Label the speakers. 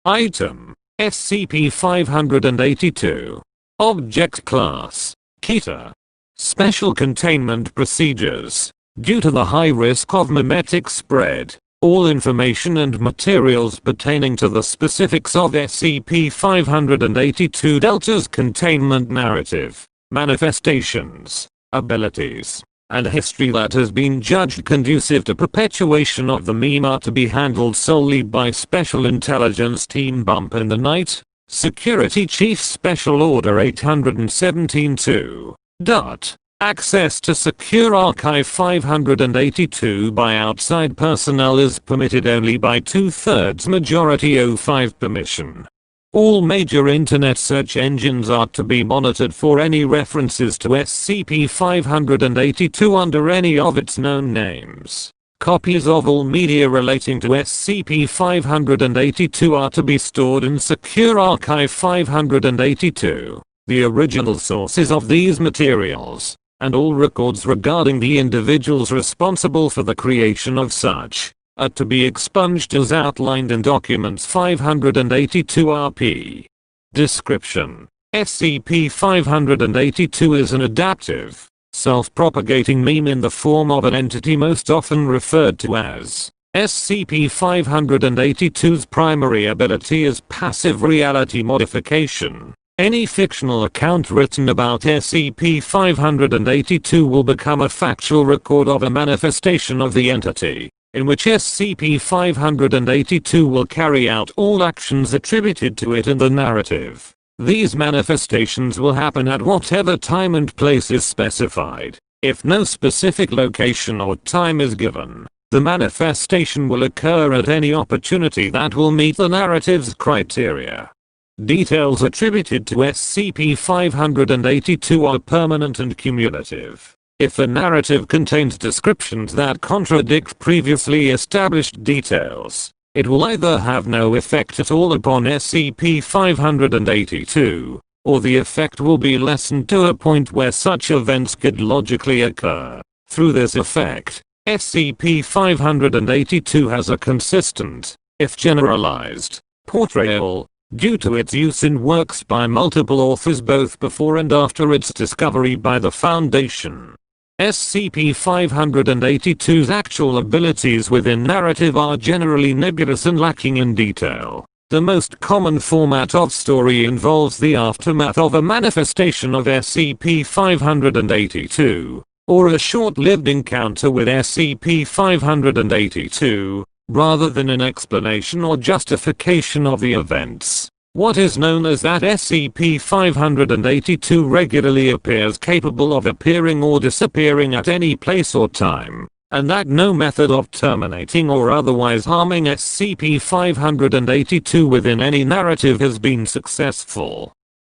Speaker 1: Item: SCP-582. Object Class: Keter. Special Containment Procedures. Due to the high risk of memetic spread, all information and materials pertaining to the specifics of SCP-582 Delta's containment narrative, manifestations, abilities, and history that has been judged conducive to perpetuation of the meme are to be handled solely by Special Intelligence Team Bump in the Night, Security Chief Special Order 817-2. Access to Secure Archive 582 by outside personnel is permitted only by 2/3 majority O5 permission. All major internet search engines are to be monitored for any references to SCP-582 under any of its known names. Copies of all media relating to SCP-582 are to be stored in Secure Archive 582. The original sources of these materials, and all records regarding the individuals responsible for the creation of such, are to be expunged as outlined in Documents 582-RP. Description: SCP-582 is an adaptive, self-propagating meme in the form of an entity most often referred to as SCP-582's primary ability is passive reality modification. Any fictional account written about SCP-582 will become a factual record of a manifestation of the entity, in which SCP-582 will carry out all actions attributed to it in the narrative. These manifestations will happen at whatever time and place is specified. If no specific location or time is given, the manifestation will occur at any opportunity that will meet the narrative's criteria. Details attributed to SCP-582 are permanent and cumulative. If a narrative contains descriptions that contradict previously established details, it will either have no effect at all upon SCP-582, or the effect will be lessened to a point where such events could logically occur. Through this effect, SCP-582 has a consistent, if generalized, portrayal, due to its use in works by multiple authors both before and after its discovery by the Foundation. SCP-582's actual abilities within narrative are generally nebulous and lacking in detail. The most common format of story involves the aftermath of a manifestation of SCP-582, or a short-lived encounter with SCP-582, rather than an explanation or justification of the events. What is known as that SCP-582 regularly appears capable of appearing or disappearing at any place or time, and that no method of terminating or otherwise harming SCP-582 within any narrative has been successful.